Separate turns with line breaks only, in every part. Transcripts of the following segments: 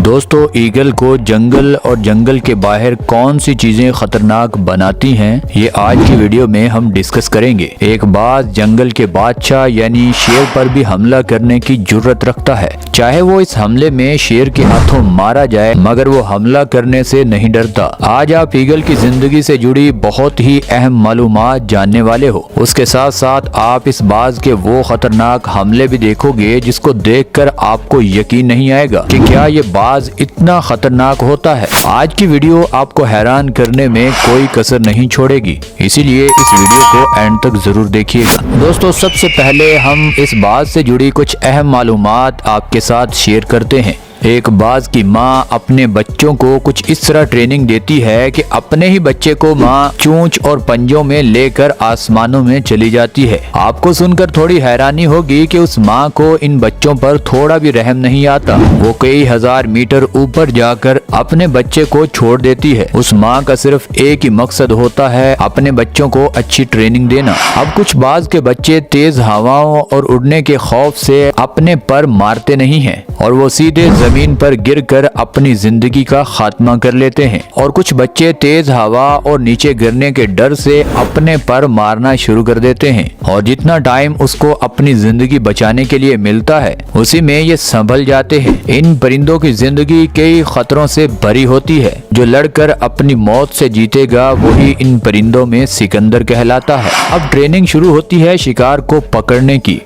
दोस्तों, ईगल को जंगल और जंगल के बाहर कौन सी चीजें खतरनाक बनाती हैं, ये आज की वीडियो में हम डिस्कस करेंगे। एक बाज जंगल के बादशाह यानी शेर पर भी हमला करने की जुर्रत रखता है, चाहे वो इस हमले में शेर के हाथों मारा जाए, मगर वो हमला करने से नहीं डरता। आज आप ईगल की जिंदगी से जुड़ी बहुत ही अहम मालूमात जानने वाले हो। उसके साथ साथ आप इस बाज के वो खतरनाक हमले भी देखोगे जिसको देखकर आपको यकीन नहीं आएगा कि क्या ये बाज इतना खतरनाक होता है। आज की वीडियो आपको हैरान करने में कोई कसर नहीं छोड़ेगी, इसीलिए इस वीडियो को एंड तक जरूर देखिएगा। दोस्तों, सबसे पहले हम इस बात से जुड़ी कुछ अहम मालूमात आपके साथ शेयर करते हैं। एक बाज की माँ अपने बच्चों को कुछ इस तरह ट्रेनिंग देती है कि अपने ही बच्चे को माँ चोंच और पंजों में लेकर आसमानों में चली जाती है। आपको सुनकर थोड़ी हैरानी होगी कि उस माँ को इन बच्चों पर थोड़ा भी रहम नहीं आता। वो कई हजार मीटर ऊपर जाकर अपने बच्चे को छोड़ देती है। उस माँ का सिर्फ एक ही मकसद होता है, अपने बच्चों को अच्छी ट्रेनिंग देना। अब कुछ बाज के बच्चे तेज हवाओं और उड़ने के खौफ से अपने पर मारते नहीं हैं और वो सीधे जमीन पर गिरकर अपनी जिंदगी का खात्मा कर लेते हैं। और कुछ बच्चे तेज हवा और नीचे गिरने के डर से अपने पर मारना शुरू कर देते हैं और जितना टाइम उसको अपनी जिंदगी बचाने के लिए मिलता है उसी में ये संभल जाते हैं। इन परिंदों की जिंदगी कई खतरों से भरी होती है। जो लड़कर अपनी मौत से जीतेगा वही इन परिंदों में सिकंदर कहलाता है। अब ट्रेनिंग शुरू होती है शिकार को पकड़ने की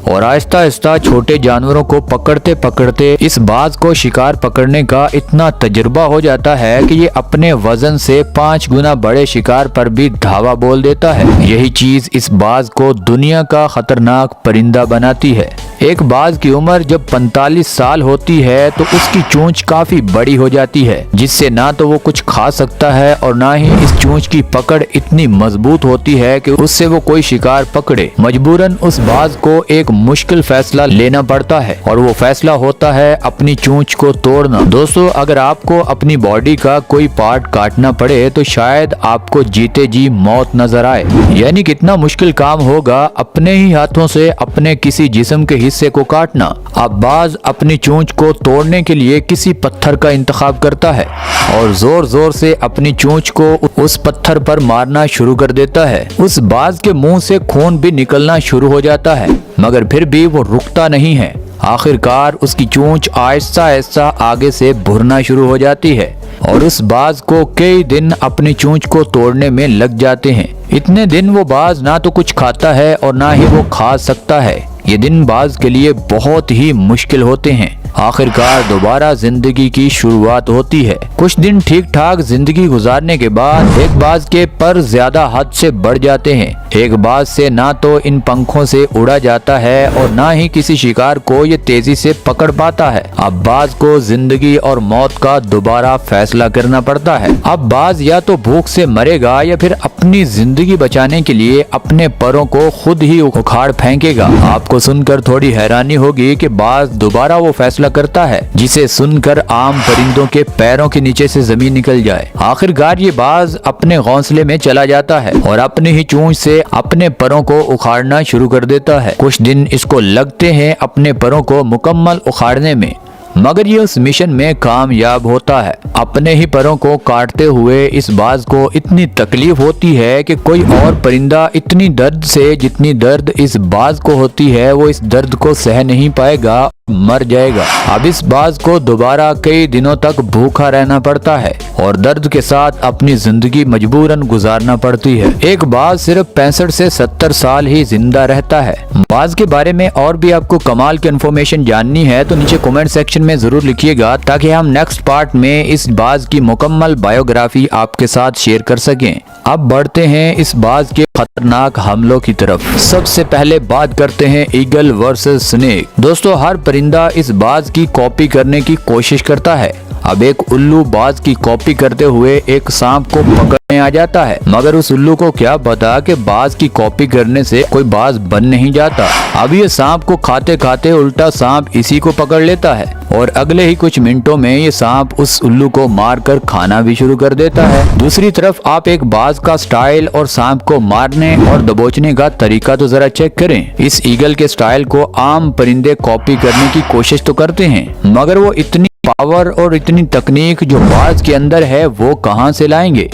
और आहिस्ता आहिस्ता छोटे जानवरों को पकड़ते पकड़ते इस बाज को शिकार पकड़ने का इतना तजुर्बा हो जाता है कि ये अपने वजन से 5 गुना बड़े शिकार पर भी धावा बोल देता है। यही चीज इस बाज को दुनिया का खतरनाक परिंदा बनाती है। एक बाज की उम्र जब 45 साल होती है तो उसकी चोंच काफी बड़ी हो जाती है, जिससे ना तो वो कुछ खा सकता है और ना ही इस चोंच की पकड़ इतनी मजबूत होती है कि उससे वो कोई शिकार पकड़े। मजबूरन उस बाज को एक मुश्किल फैसला लेना पड़ता है और वो फैसला होता है अपनी चोंच को तोड़ना। दोस्तों, अगर आपको अपनी बॉडी का कोई पार्ट काटना पड़े तो शायद आपको जीते जी मौत नजर आए। यानी कितना मुश्किल काम होगा अपने ही हाथों से अपने किसी जिस्म के हिस्से को काटना। अब बाज अपनी चोंच को तोड़ने के लिए किसी पत्थर का इंतखाब करता है और जोर जोर से अपनी चोंच को उस पत्थर पर मारना शुरू कर देता है। उस बाज के मुंह से खून भी निकलना शुरू हो जाता है, मगर फिर भी वो रुकता नहीं है। आखिरकार उसकी चोंच आहिस्ता आहिस्ता आगे से भुरना शुरू हो जाती है और उस बाज को कई दिन अपनी चोंच को तोड़ने में लग जाते हैं। इतने दिन वो बाज ना तो कुछ खाता है और ना ही वो खा सकता है। ये दिन बाज के लिए बहुत ही मुश्किल होते हैं। आखिरकार दोबारा जिंदगी की शुरुआत होती है। कुछ दिन ठीक ठाक जिंदगी गुजारने के बाद एक बाज के पर ज्यादा हद से बढ़ जाते हैं। एक बाज से ना तो इन पंखों से उड़ा जाता है और ना ही किसी शिकार को ये तेजी से पकड़ पाता है। अब बाज को जिंदगी और मौत का दोबारा फैसला करना पड़ता है। अब बाज या तो भूख से मरेगा या फिर अपनी जिंदगी बचाने के लिए अपने परों को खुद ही उखाड़ फेंकेगा। आपको सुनकर थोड़ी हैरानी होगी कि बाज दोबारा वो फैसला करता है जिसे सुनकर आम परिंदों के पैरों के नीचे से जमीन निकल जाए। आखिरकार ये बाज अपने घोंसले में चला जाता है और अपनी ही चोंच से अपने परों को उखाड़ना शुरू कर देता है। कुछ दिन इसको लगते हैं अपने परों को मुकम्मल उखाड़ने में, मगर ये उस मिशन में कामयाब होता है। अपने ही परों को काटते हुए इस बाज को इतनी तकलीफ होती है कि कोई और परिंदा इतनी दर्द से जितनी दर्द इस बाज को होती है वो इस दर्द को सह नहीं पाएगा, मर जाएगा। अब इस बाज को दोबारा कई दिनों तक भूखा रहना पड़ता है और दर्द के साथ अपनी जिंदगी मजबूरन गुजारना पड़ती है। एक बाज सिर्फ 65 से 70 साल ही जिंदा रहता है। बाज के बारे में और भी आपको कमाल की इन्फॉर्मेशन जाननी है तो नीचे कमेंट सेक्शन में जरूर लिखिएगा, ताकि हम नेक्स्ट पार्ट में इस बाज की मुकम्मल बायोग्राफी आपके साथ शेयर कर सकें। अब बढ़ते हैं इस बाज के खतरनाक हमलों की तरफ। सबसे पहले बात करते हैं ईगल वर्सेस स्नेक। दोस्तों, हर परिंदा इस बाज की कॉपी करने की कोशिश करता है। अब एक उल्लू बाज की कॉपी करते हुए एक सांप को पकड़ने आ जाता है, मगर उस उल्लू को क्या पता कि बाज की कॉपी करने से कोई बाज बन नहीं जाता। अब ये सांप को खाते खाते उल्टा सांप इसी को पकड़ लेता है। और अगले ही कुछ मिनटों में ये सांप उस उल्लू को मारकर खाना भी शुरू कर देता है। दूसरी तरफ आप एक बाज का स्टाइल और सांप को मारने और दबोचने का तरीका तो जरा चेक करें। इस ईगल के स्टाइल को आम परिंदे कॉपी करने की कोशिश तो करते हैं, मगर वो इतनी पावर और इतनी तकनीक जो बाज के अंदर है वो कहां से लाएंगे।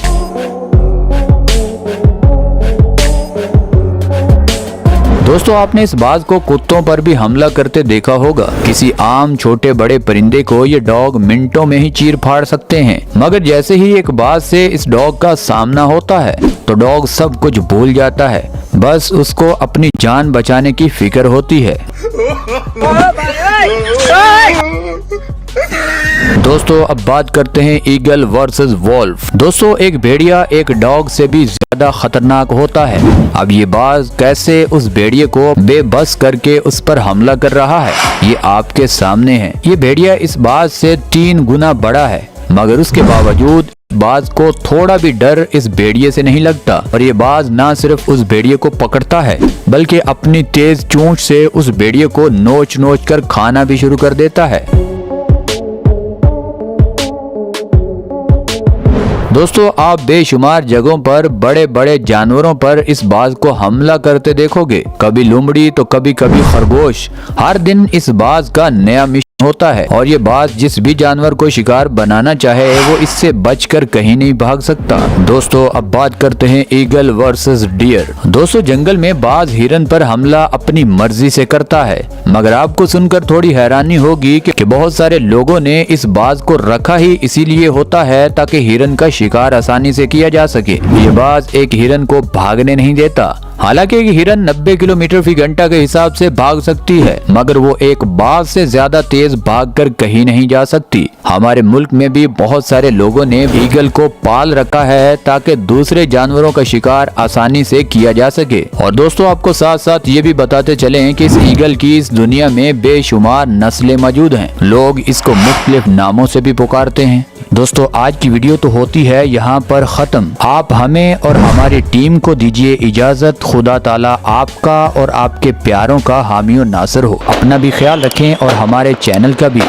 दोस्तों, आपने इस बाज को कुत्तों पर भी हमला करते देखा होगा। किसी आम छोटे बड़े परिंदे को ये डॉग मिनटों में ही चीर फाड़ सकते हैं, मगर जैसे ही एक बाज से इस डॉग का सामना होता है तो डॉग सब कुछ भूल जाता है, बस उसको अपनी जान बचाने की फिक्र होती है। दोस्तों, अब बात करते हैं ईगल वर्सेस वॉल्फ। दोस्तों, एक भेड़िया एक डॉग से भी ज्यादा खतरनाक होता है। अब ये बाज कैसे उस भेड़िए को बेबस करके उस पर हमला कर रहा है, ये आपके सामने है। ये भेड़िया इस बाज से 3 गुना बड़ा है, मगर उसके बावजूद बाज को थोड़ा भी डर इस भेड़िए से नहीं लगता और ये बाज ना सिर्फ उस भेड़िए को पकड़ता है, बल्कि अपनी तेज चोंच से उस भेड़िए को नोच नोच कर खाना भी शुरू कर देता है। दोस्तों, आप बेशुमार जगहों पर बड़े बड़े जानवरों पर इस बाज को हमला करते देखोगे, कभी लोमड़ी तो कभी कभी खरगोश। हर दिन इस बाज का नया मिशन होता है और ये बाज जिस भी जानवर को शिकार बनाना चाहे वो इससे बचकर कहीं नहीं भाग सकता। दोस्तों, अब बात करते हैं ईगल वर्सेस डियर। दोस्तों, जंगल में बाज हिरन पर हमला अपनी मर्जी से करता है, मगर आपको सुनकर थोड़ी हैरानी होगी कि बहुत सारे लोगों ने इस बाज को रखा ही इसीलिए होता है ताकि हिरन का शिकार आसानी से किया जा सके। ये बाज एक हिरन को भागने नहीं देता। हालांकि एक हिरन 90 किलोमीटर फी घंटा के हिसाब से भाग सकती है, मगर वो एक बाज से ज्यादा तेज भागकर कहीं नहीं जा सकती। हमारे मुल्क में भी बहुत सारे लोगों ने ईगल को पाल रखा है ताकि दूसरे जानवरों का शिकार आसानी से किया जा सके। और दोस्तों, आपको साथ साथ ये भी बताते चलें कि इस ईगल की इस दुनिया में बेशुमार नस्लें मौजूद हैं। लोग इसको मुख्तलिफ नामों से भी पुकारते हैं। दोस्तों, आज की वीडियो तो होती है यहाँ पर खत्म। आप हमें और हमारी टीम को दीजिए इजाजत। खुदा ताला आपका और आपके प्यारों का हामी और नासर हो। अपना भी ख्याल रखें और हमारे चैनल का भी।